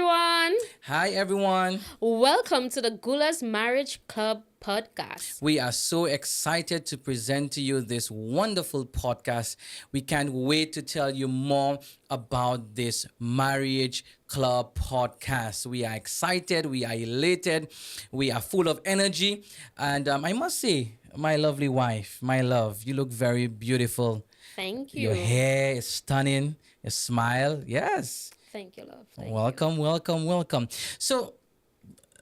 everyone. Hi, everyone. Welcome to the Goolas Marriage Club Podcast. We are so excited to present to you this wonderful podcast. We can't wait to tell you more about this Marriage Club podcast. We are excited, we are elated, we are full of energy. And I must say, my lovely wife, my love, you look very beautiful. Thank Your you. hair is stunning, your smile, yes. Thank you, love. Thank you. Welcome. So,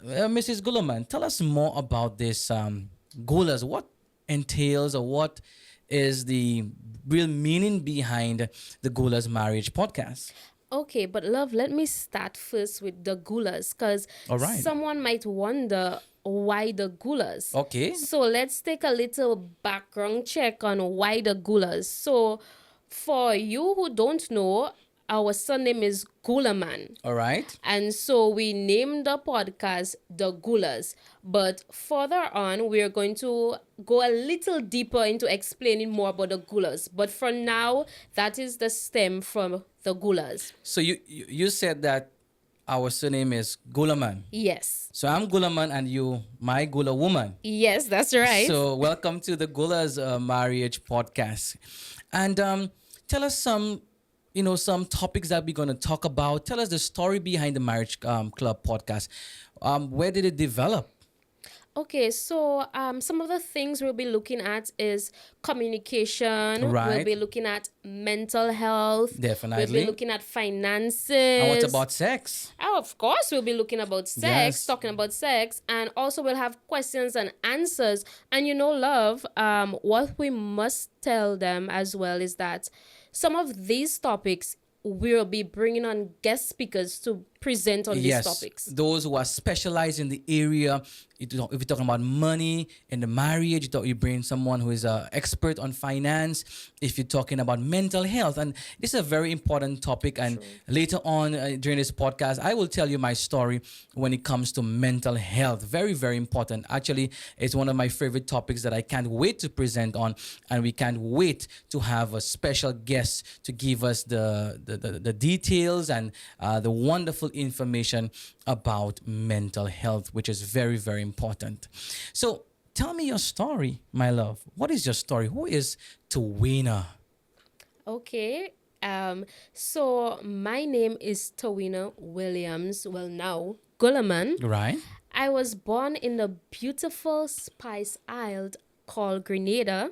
Mrs. Gulaman, tell us more about this Gulas. What entails or what is the real meaning behind the Gulas Marriage Podcast? Okay, but love, let me start first with the Goolas because All right. someone might wonder why the Goolas. Okay. So let's take a little background check on why the Goolas. So for you who don't know, our surname is Gulaman. All right. And so we named the podcast The Goolas. But further on, we're going to go a little deeper into explaining more about the Goolas. But for now, that is the stem from the Goolas. So you said that our surname is Gulaman. Yes. So I'm Gulaman and you my Gula woman. Yes, that's right. So welcome to the Gulas Marriage Podcast. And tell us some topics that we're going to talk about. Tell us the story behind the Marriage Club Podcast. Where did it develop? Okay, so some of the things we'll be looking at is communication. We'll Right. be looking at mental health. We'll Definitely. be looking at finances. And what about sex? Oh, of course, we'll be looking about sex, Yes. talking about sex, and also we'll have questions and answers. And love, what we must tell them as well is that some of these topics we'll be bringing on guest speakers to present on these topics. Those who are specialized in the area. If you're talking about money in the marriage, you bring someone who is an expert on finance. If you're talking about mental health, and this is a very important topic. And later on during this podcast, I will tell you my story when it comes to mental health. Very, very important. Actually, it's one of my favorite topics that I can't wait to present on, and we can't wait to have a special guest to give us the details and the wonderful information about mental health, which is very, very important. So tell me your story, my love. What is your story? Who is Tawina? Okay. So my name is Tawina Williams. Well, now Gulaman. Right? I was born in the beautiful Spice Isle called Grenada,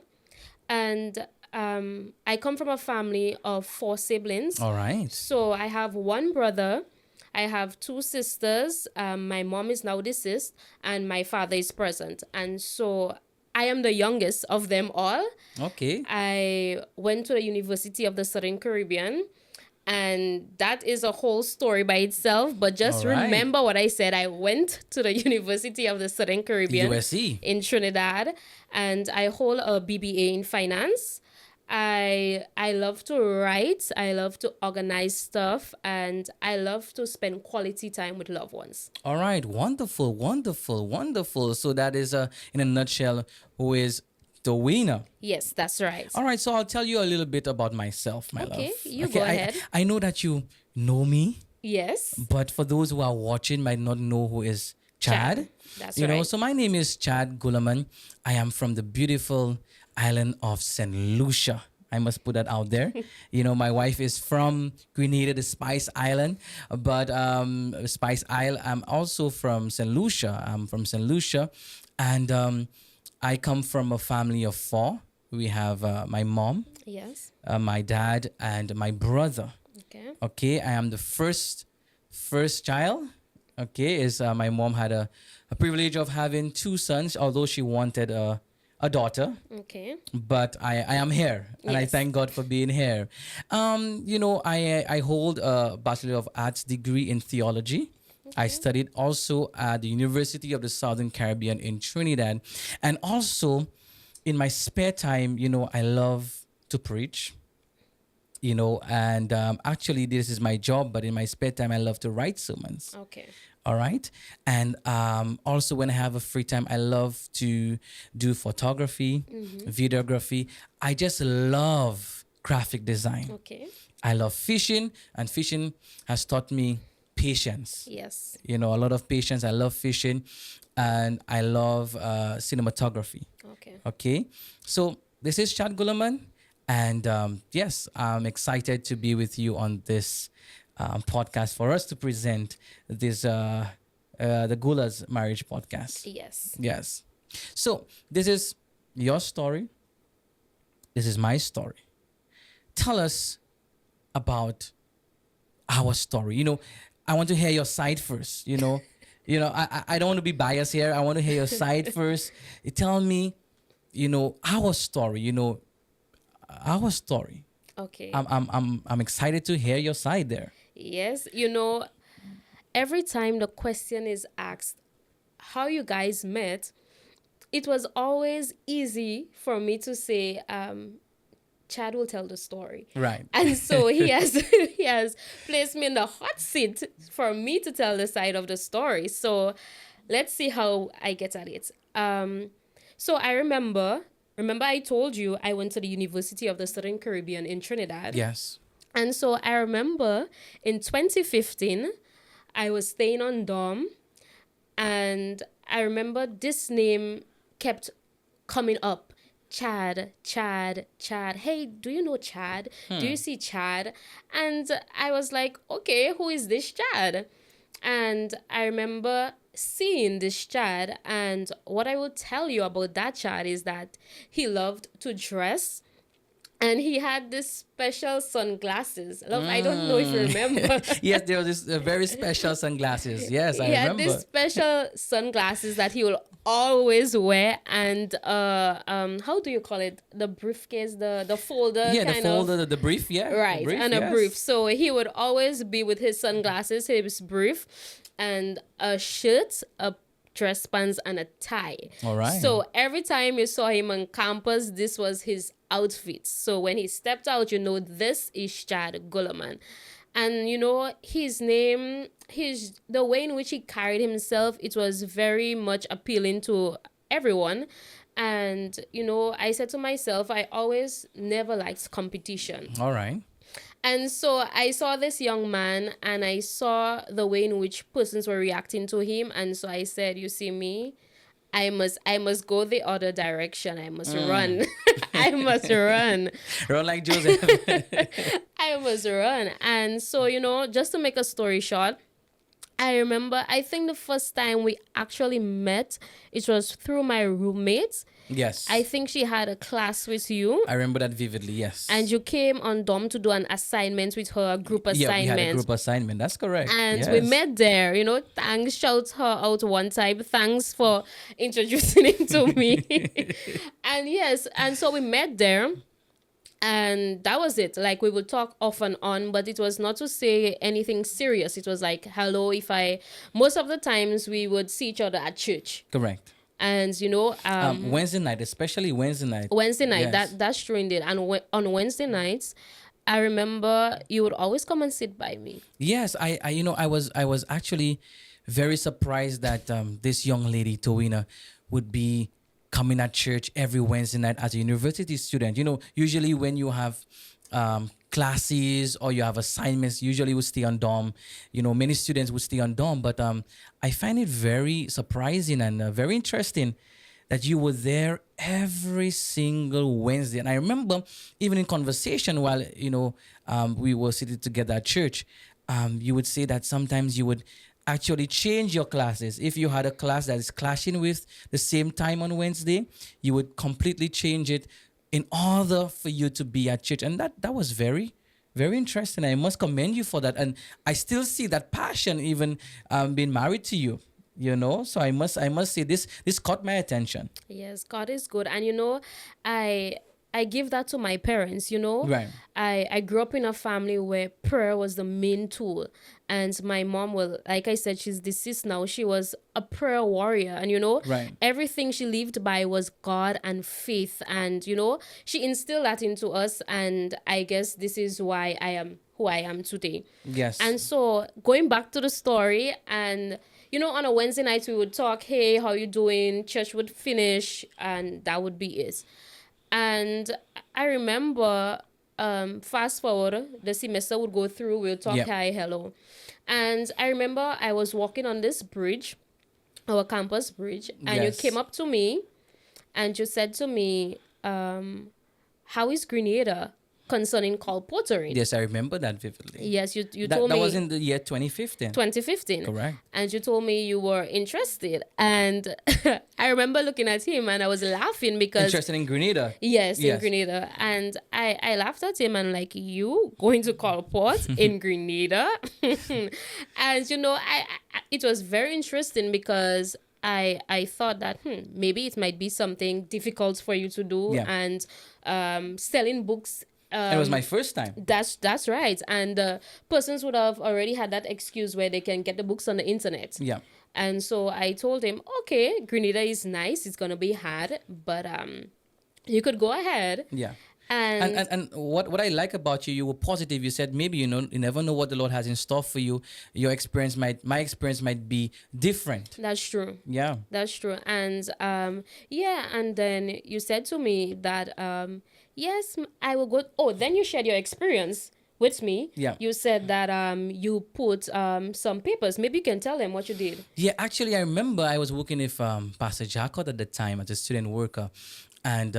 and I come from a family of 4 siblings. All right. So I have one brother. I have 2 sisters. My mom is now deceased, and my father is present. And so I am the youngest of them all. Okay. I went to the University of the Southern Caribbean, and that is a whole story by itself. But just All right. remember what I said. I went to the University of the Southern Caribbean USC. in Trinidad, and I hold a BBA in finance. I love to write, I love to organize stuff, and I love to spend quality time with loved ones. All right. Wonderful. So that is, in a nutshell, who is Tawina. Yes, that's right. All right. So I'll tell you a little bit about myself, my love. Okay, you go ahead. I know that you know me. Yes. But for those who are watching might not know who is Chad. That's right. So my name is Chad Gulaman. I am from the beautiful island of St. Lucia. I must put that out there. My wife is from Grenada, the Spice Island, but Spice Isle. I'm also from St. Lucia. I'm from St. Lucia, and I come from a family of 4. We have my mom, Yes. my dad, and my brother. Okay. Okay, I am the first child. Okay, is my mom had a privilege of having 2 sons, although she wanted a daughter. Okay. But I am here, and I Yes. thank God for being here. I hold a Bachelor of Arts degree in theology. I studied also at the University of the Southern Caribbean in Trinidad, and also in my spare time, I love to preach. And actually this is my job, but in my spare time I love to write sermons. Okay. All right. And also when I have a free time, I love to do photography, videography. I just love graphic design. Okay. I love fishing, and fishing has taught me patience. Yes. A lot of patience. I love fishing, and I love cinematography. Okay. Okay, so this is Chad Gulaman, and yes, I'm excited to be with you on this podcast for us to present this the Goolas Marriage Podcast. Yes. Yes, so this is your story. This is my story. Tell us about our story. I want to hear your side first. I don't want to be biased here. I want to hear your side first. You tell me, our story. Our story. Okay. I'm excited to hear your side there. Yes. Every time the question is asked how you guys met, it was always easy for me to say, Chad will tell the story. Right. And so he has he has placed me in the hot seat for me to tell the side of the story. So let's see how I get at it. So I remember I told you I went to the University of the Southern Caribbean in Trinidad. Yes. And so I remember in 2015, I was staying on dorm, and I remember this name kept coming up. Chad, Chad, Chad. Hey, do you know Chad? Do you see Chad? And I was like, okay, who is this Chad? And I remember seeing this Chad, and what I will tell you about that Chad is that he loved to dress, and he had this special sunglasses. Love, I don't know if you remember. Yes, there was this very special sunglasses. Yes, I He had remember. these special sunglasses that he will always wear, and how do you call it? The briefcase, the folder, Yeah, the kind folder, of. the brief, yeah. Right, The brief, and a yes. brief. So he would always be with his sunglasses, his brief, and a shirt, a dress pants, and a tie. All right. So every time you saw him on campus, this was his outfit. So when he stepped out, this is Chad Gulaman. And his name, the way in which he carried himself, it was very much appealing to everyone. And I said to myself, I always never liked competition. All right. And so I saw this young man, and I saw the way in which persons were reacting to him. And so I said, you see me, I must go the other direction. I must run. I must run. Run like Joseph. I must run. And so, just to make a story short, I remember, I think the first time we actually met, it was through my roommate. Yes. I think she had a class with you. I remember that vividly, yes. And you came on dorm to do an assignment with her, a group assignment. Yeah, we had a group assignment. That's correct. And yes. we met there, thanks, shout her out one time. Thanks for introducing him to me. And yes, and so we met there. And that was it. Like, we would talk off and on, but it was not to say anything serious. It was like, hello, most of the times we would see each other at church. Correct. And, Wednesday night, especially Wednesday night. Wednesday night, Yes. that's true indeed. And on Wednesday nights, I remember you would always come and sit by me. Yes, I was actually very surprised that this young lady, Towina, would be coming at church every Wednesday night as a university student. Usually when you have classes or you have assignments, usually we stay on dorm. Many students would stay on dorm, but I find it very surprising and very interesting that you were there every single Wednesday. And I remember even in conversation while we were sitting together at church, you would say that sometimes you would actually change your classes. If you had a class that is clashing with the same time on Wednesday, you would completely change it in order for you to be at church. And that was very, very interesting. I must commend you for that. And I still see that passion even being married to you. So I must say this caught my attention. Yes, God is good. And I give that to my parents, Right. I grew up in a family where prayer was the main tool. And my mom, well, like I said, she's deceased now. She was a prayer warrior. And, Right. everything she lived by was God and faith. And, she instilled that into us. And I guess this is why I am who I am today. Yes. And so going back to the story, and on a Wednesday night we would talk, hey, how you doing? Church would finish, and that would be it. And I remember, fast forward, the semester would go through, we'll talk, Yep. hi, hello. And I remember I was walking on this bridge, our campus bridge, and you came Yes. up to me and you said to me, how is Grenada concerning colporteuring? Yes, I remember that vividly. Yes, you That told that was me in the year 2015. 2015. Correct. And you told me you were interested. And I remember looking at him and I was laughing because, Interested in Grenada. yes, in Yes. Grenada. And I laughed at him and like, you going to Colport in Grenada? And, it was very interesting because I thought that maybe it might be something difficult for you to do. Yeah. And selling books, It was my first time. that's right. And persons would have already had that excuse where they can get the books on the internet. Yeah. And so I told him, okay, Grenada is nice. It's gonna be hard, but you could go ahead. Yeah. And, And what I like about you, you were positive. You said maybe you never know what the Lord has in store for you. My experience might be different. that's true. Yeah. That's true. And yeah, and then you said to me that yes, I will go. Oh, then you shared your experience with me. Yeah. You said that you put some papers. Maybe you can tell them what you did. Yeah, actually, I remember I was working with Pastor Jacot at the time as a student worker. And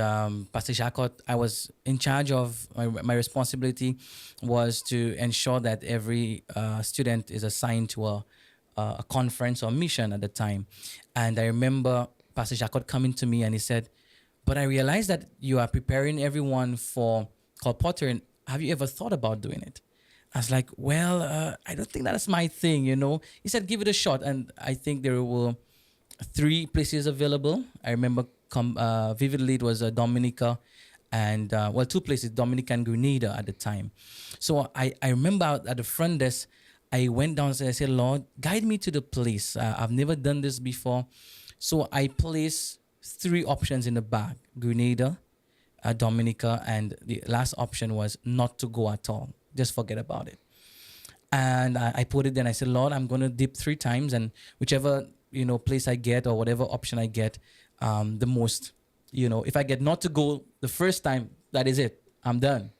Pastor Jacot, I was in charge of, my responsibility was to ensure that every student is assigned to a conference or mission at the time. And I remember Pastor Jacot coming to me and he said, but I realized that you are preparing everyone for colporteuring. Have you ever thought about doing it? I was like, well, I don't think that's my thing. He said, give it a shot. And I think there were 3 places available. I remember vividly it was Dominica and, 2 places, Dominica and Grenada at the time. So I remember at the front desk, I went downstairs and I said, Lord, guide me to the place. I've never done this before. So I placed 3 options in the bag, Grenada, Dominica, and the last option was not to go at all. Just forget about it. And I put it there and I said, Lord, I'm going to dip 3 times and whichever, place I get or whatever option I get, the most, if I get not to go the first time, that is it. I'm done.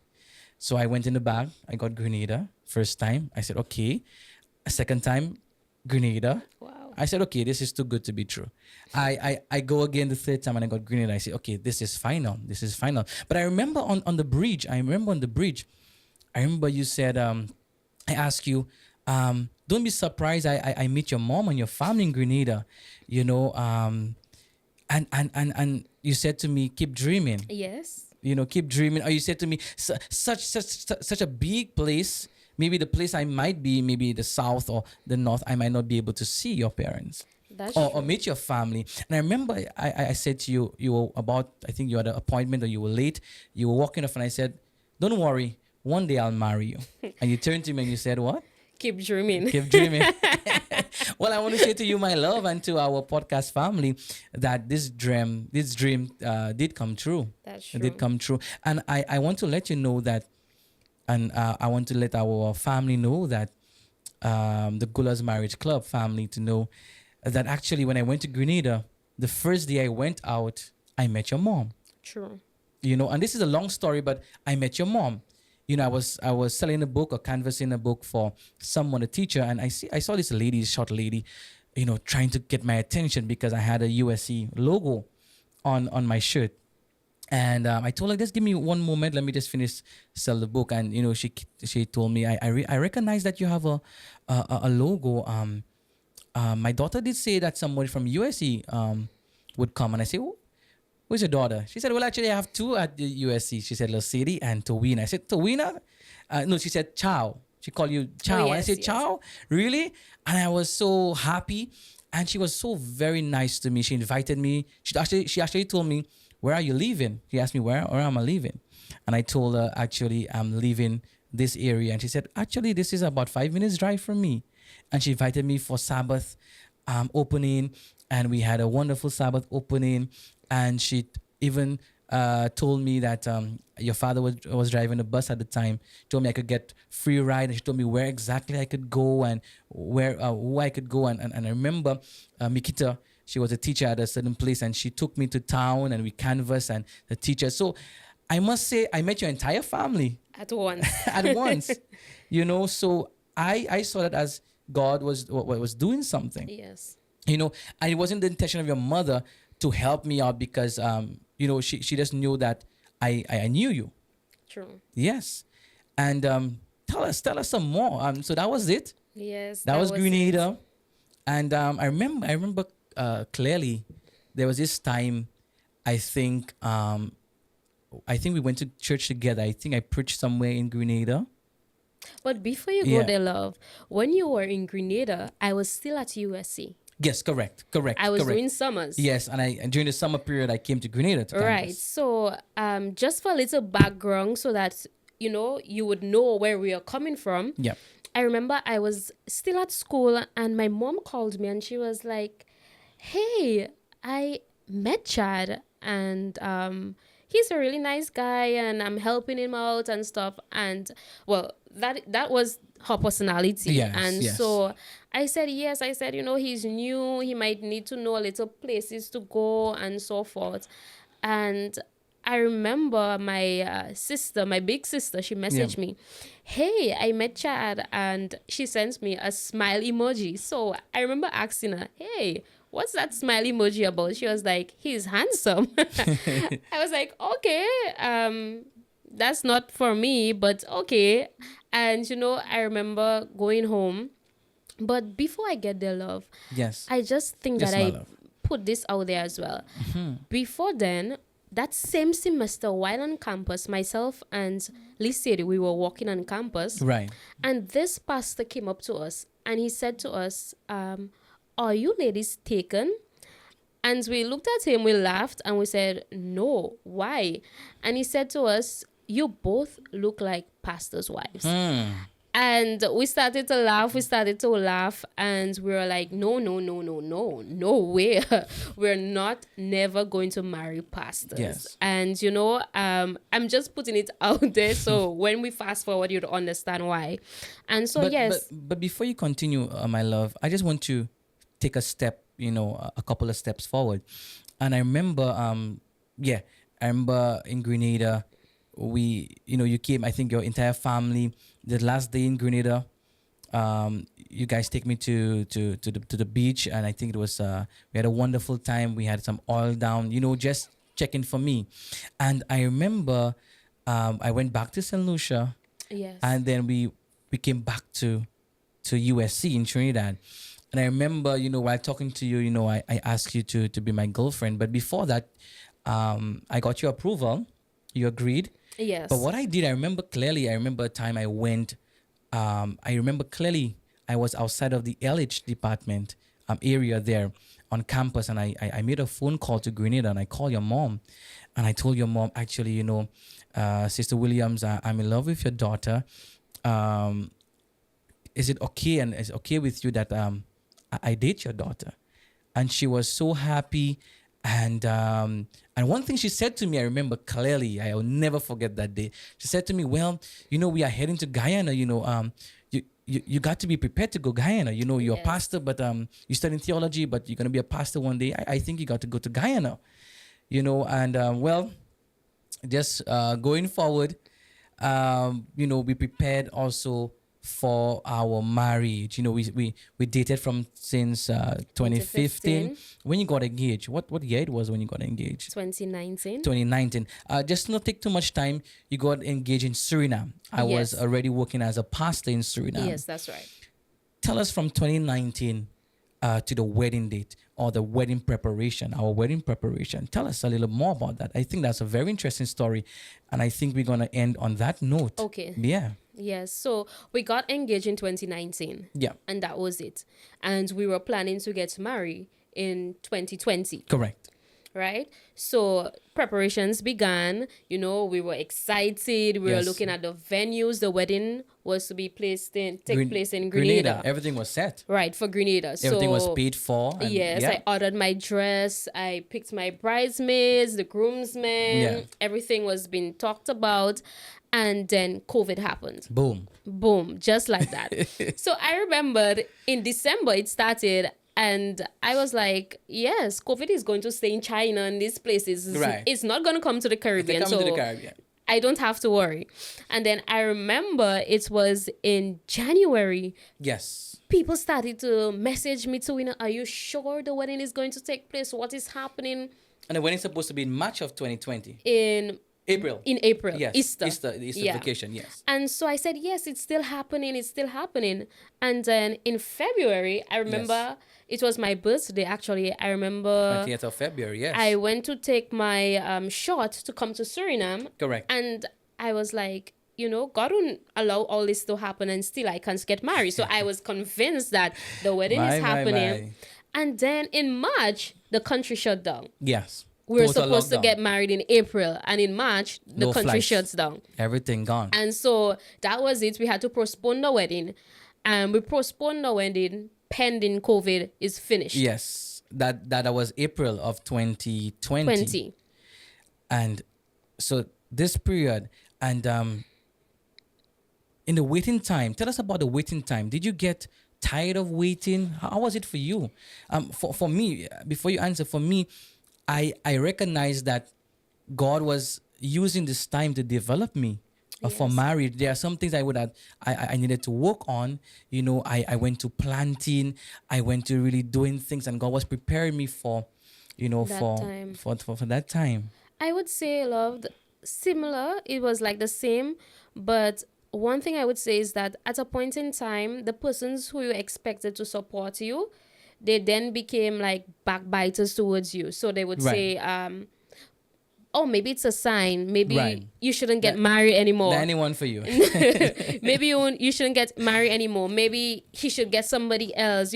So I went in the bag. I got Grenada. First time. I said, okay. A second time, Grenada. Wow. I said, okay, this is too good to be true. I go again the 3rd time and I got Grenada. I said, okay, this is final. This is final. But I remember on the bridge, I remember you said, I asked you, don't be surprised I meet your mom and your family in Grenada, and you said to me, keep dreaming, Yes. keep dreaming. Or you said to me, such a big place, maybe the place I might be, maybe the south or the north, I might not be able to see your parents. That's Or true. meet your family. And I remember I said to you, you were about, I think you had an appointment or you were late. You were walking off and I said, don't worry, one day I'll marry you. And you turned to me and you said, what? Keep dreaming. Keep dreaming. Well, I want to say to you, my love, and to our podcast family, that this dream did come true. That's It true. did come true. And I want to let you know that, and I want to let our family know that, the Goolas Marriage Club family to know that actually when I went to Grenada, the first day I went out, I met your mom. True. And this is a long story, but I met your mom. I was selling a book or canvassing a book for someone, a teacher, and I saw this lady, short lady, trying to get my attention because I had a USC logo on my shirt. And I told her, just give me one moment, let me just finish sell the book. And she told me, I recognize that you have a logo. My daughter did say that somebody from USC would come, and I said, who's your daughter? She said, well, actually, I have 2 at the USC. She said, Losidi and Towina. I said, Towina? No, she said, Chow. She called you Chow. And I yes, said, yes. Chow? Really? And I was so happy. And she was so very nice to me. She invited me. She actually told me, where are you leaving? She asked me, where am I leaving? And I told her, actually, I'm leaving this area. And she said, actually, this is about 5 minutes drive from me. And she invited me for Sabbath opening. And we had a wonderful Sabbath opening. And she even told me that your father was driving a bus at the time. Told me I could get free ride, and she told me where exactly I could go and who I could go. And I remember Mikita, she was a teacher at a certain place, and she took me to town and we canvassed and the teacher. So I must say I met your entire family At once. at once. So I saw that as God was doing something. Yes. And it wasn't the intention of your mother to help me out because she just knew that I knew you. True. Yes. And tell us some more. So that was it. Yes, That that was was it. Grenada. And I remember clearly there was this time I think we went to church together. I think I preached somewhere in Grenada. But before you go Yeah. there, love, when you were in Grenada, I was still at USC. Yes, correct. I was Correct. doing summers. Yes, and during the summer period I came to Grenada to Right. campus. So, just for a little background so that, you would know where we are coming from. Yeah. I remember I was still at school and my mom called me and she was like, "Hey, I met Chad and he's a really nice guy and I'm helping him out and stuff." And well, that was her personality. Yes, And yes. so I said yes. I said, he's new. He might need to know a little places to go and so forth. And I remember my sister, my big sister, she messaged me, "Hey, I met Chad," and she sends me a smile emoji. So I remember asking her, "Hey, what's that smile emoji about?" She was like, "He's handsome." I was like, "Okay, that's not for me, but okay." And I remember going home. But before I get there, love, Yes. I just think Yes, that my I love. put this out there as well. Before then, that same semester, while on campus, myself and Lissie, we were walking on campus, Right. and this pastor came up to us and he said to us, "Are you ladies taken?" And we looked at him, we laughed, and we said, "No, why?" And he said to us, "You both look like pastors' wives." And we started to laugh, and we were like, "No, no, no, no, no, no way. We're not never going to marry pastors." Yes. And, I'm just putting it out there. So when we fast forward, you'd understand why. And so, But, yes. but before you continue, my love, I just want to take a step, a couple of steps forward. And I remember, I remember in Grenada, you came, I think your entire family, the last day in Grenada, you guys take me to the beach, and I think it was we had a wonderful time. We had some oil down, just checking for me. And I remember I went back to St. Lucia, Yes. and then we came back to USC in Trinidad. And I remember, while talking to you, I asked you to be my girlfriend. But before that, I got your approval. You agreed. Yes. But what I did, I remember clearly. I remember a time I went. I remember clearly I was outside of the LH department area there on campus, and I made a phone call to Grenada, and I called your mom, and I told your mom, actually, Sister Williams, I'm in love with your daughter. Is it okay, and is it okay with you that I date your daughter? And she was so happy. And one thing she said to me, I remember clearly, I will never forget that day. She said to me, "Well, we are heading to Guyana, you got to be prepared to go Guyana. You're a Yes. pastor, but you're studying theology, but you're going to be a pastor one day. I think you got to go to Guyana, and well, just going forward, we prepared also for our marriage. We dated since 2015. 2015. When you got engaged, what year it was when you got engaged? 2019. 2019. Just not take too much time. You got engaged in Suriname. I was Yes. already working as a pastor in Suriname. Yes, that's right. Tell us from 2019 to the wedding date or the wedding preparation, our wedding preparation. Tell us a little more about that. I think that's a very interesting story, and I think we're going to end on that note. Okay. Yeah. Yes. So we got engaged in 2019. Yeah. And that was it. And we were planning to get married in 2020. Correct. Right? So preparations began. We were excited. We were Yes. looking at the venues. The wedding was to be take place in Grenada. Everything was set. Right, for Grenada. Everything was So paid for. And yes, yeah. I ordered my dress. I picked my bridesmaids, the groomsmen. Yeah. Everything was being talked about. And then COVID happened. Boom. Boom, just like that. So I remembered in December it started, and I was like, yes, COVID is going to stay in China and these places. Right. It's not going to come to the Caribbean. Coming to the Caribbean. I don't have to worry. And then I remember it was in January. Yes. People started to message me too, are you sure the wedding is going to take place? What is happening? And the wedding's supposed to be in March of 2020. In April. April. Yes. Easter. The Easter Yeah. vacation, yes. And so I said, yes, it's still happening. It's still happening. And then in February, I remember it was my birthday, actually. I remember 20th of February, yes. I went to take my shot to come to Suriname. Correct. And I was like, God wouldn't allow all this to happen and still I can't get married. So I was convinced that the wedding is happening. And then in March, the country shut down. Yes. We were supposed to get married in April, and in March, the country shuts down. Everything gone. And so that was it. We had to postpone the wedding. And we postponed the wedding pending COVID is finished. Yes. That was April of 2020. 20. And so this period, and in the waiting time, tell us about the waiting time. Did you get tired of waiting? How was it for you? For me, before you answer, for me, I recognize that God was using this time to develop me for marriage. There are some things I needed to work on. I went to planting. I went to really doing things, and God was preparing me for that time. I would say, love, similar. It was like the same, but one thing I would say is that at a point in time, the persons who you expected to support you, they then became like backbiters towards you. So they would say, oh, maybe it's a sign. Maybe you shouldn't get married anymore. Not anyone for you. Maybe you shouldn't get married anymore. Maybe he should get somebody else,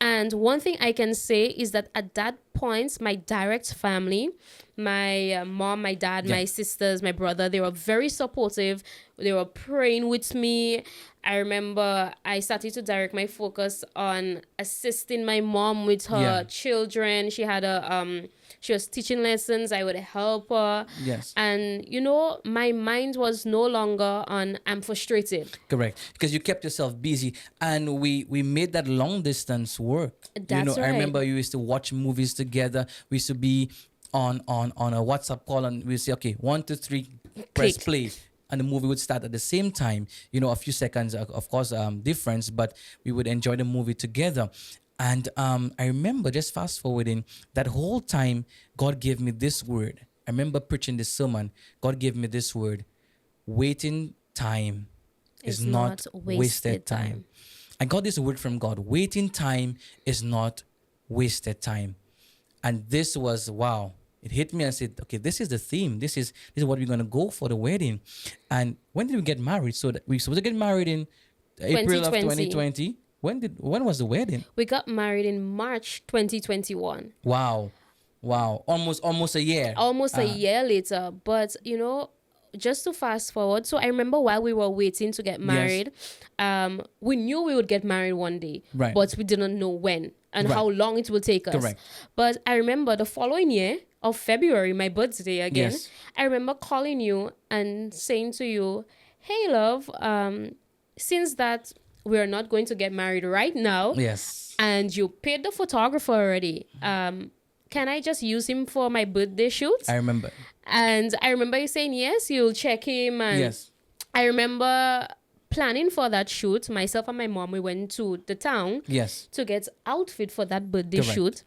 And one thing I can say is that at that point, my direct family, my mom, my dad, my sisters, my brother, they were very supportive. They were praying with me. I remember I started to direct my focus on assisting my mom with her children. She had she was teaching lessons. I would help her. Yes. And, my mind was no longer on, I'm frustrated. Correct. Because you kept yourself busy, and we made that long distance work. That's right. I remember you used to watch movies together. We used to be on a WhatsApp call, and we say, okay, 1, 2, 3, press play. And the movie would start at the same time, a few seconds, of course, difference, but we would enjoy the movie together. And I remember, just fast forwarding, that whole time, God gave me this word. I remember preaching this sermon. God gave me this word: waiting time is not wasted time. I got this word from God. Waiting time is not wasted time. And this was, wow. It hit me and said, okay, this is the theme. This is what we're going to go for the wedding. And when did we get married? So that we supposed to get married in April of 2020. When was the wedding? We got married in March 2021. Wow. Almost a year. Almost a year later. But, just to fast forward. So I remember while we were waiting to get married, we knew we would get married one day. Right. But we didn't know when and how long it would take us. Correct. But I remember the following year of February, my birthday again, I remember calling you and saying to you, hey, love, since that we're not going to get married right now, and you paid the photographer already, can I just use him for my birthday shoot? I remember. And I remember you saying, yes, you'll check him. And I remember planning for that shoot. Myself and my mom, we went to the town to get outfit for that birthday shoot.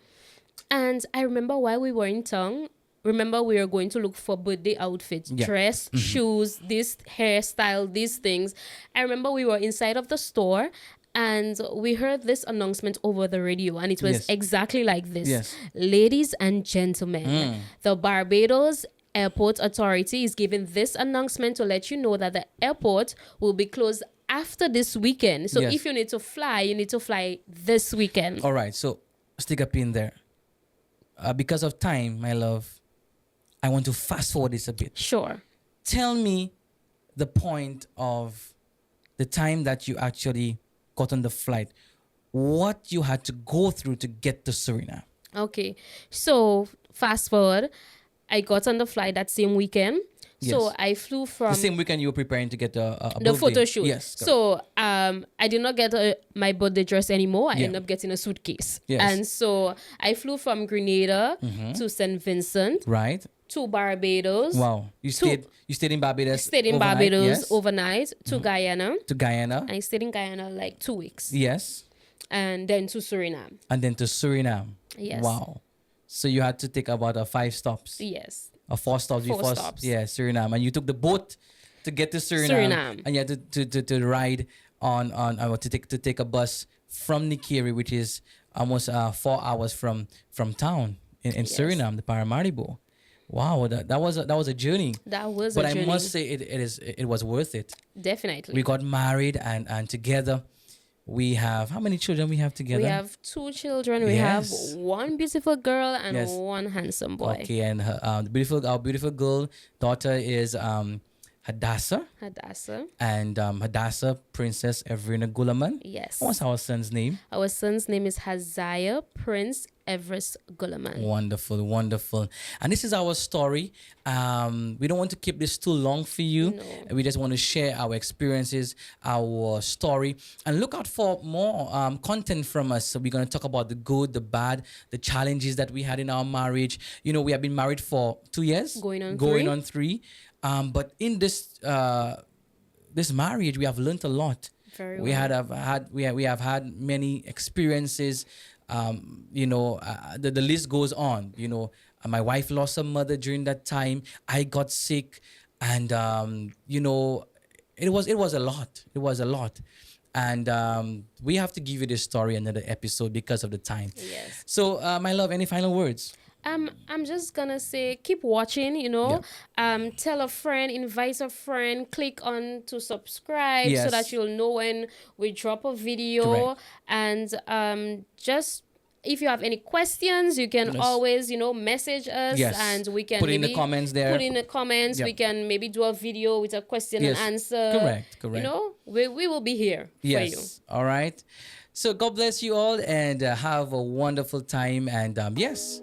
And I remember while we were in town, we were going to look for birthday outfits, dress, shoes, this hairstyle, these things. I remember we were inside of the store and we heard this announcement over the radio, and it was exactly like this. Ladies and gentlemen, the Barbados Airport Authority is giving this announcement to let you know that the airport will be closed after this weekend. So if you need to fly, you need to fly this weekend. All right. So stick a pin there. Because of time, my love, I want to fast forward this a bit. Sure. Tell me the point of the time that you actually got on the flight. What you had to go through to get to Suriname. Okay. So fast forward, I got on the flight that same weekend. So I flew from... The same weekend you were preparing to get a the photo shoot. Yes. So I did not get my birthday dress anymore. I ended up getting a suitcase. Yes. And so I flew from Grenada to St. Vincent. Right. to Barbados. Wow. You stayed in Barbados Stayed in overnight? Barbados Yes. overnight to Guyana. To Guyana? I stayed in Guyana like 2 weeks. Yes. And then to Suriname. And then to Suriname. Yes. Wow. So you had to take about 5 stops. Yes. Or 4 stops 4 before. stops. Yeah, Suriname. And you took the boat to get to Suriname. And you had to ride on to take a bus from Nikiri, which is almost 4 hours from town in Yes. Suriname, the Paramaribo. Wow, that was a journey. That was But a journey. I must say it was worth it. Definitely. We got married and together we have, how many children we have together? We have 2 children. We have Yes. 1 beautiful girl and Yes. 1 handsome boy. Okay, and her, our beautiful girl daughter is Hadassah, Hadassah. and Hadassah Princess Everina Gulaman. Yes. What's our son's name? Our son's name is Haziah Prince Everest Gulaman. Wonderful, wonderful. And this is our story. We don't want to keep this too long for you. No. We just want to share our experiences, our story, and look out for more content from us. So we're going to talk about the good, the bad, the challenges that we had in our marriage. You know, we have been married for 2 years. Going on 3. But in this this marriage, we have learned a lot. Very We well. we have had many experiences. The list goes on. My wife lost her mother during that time. I got sick, and it was a lot. It was a lot, and we have to give you this story another episode because of the time. Yes. So, my love, any final words? I'm just gonna say, keep watching, tell a friend, invite a friend, click on to subscribe so Yes. that you'll know when we drop a video. Correct. And just if you have any questions, you can Yes. always, message us, Yes. and we can Put in the maybe comments there. Put in the comments. Yep. We can maybe do a video with a question Yes. and answer. Correct. We will be here for you. Yes. All right. So God bless you all, and have a wonderful time. And yes.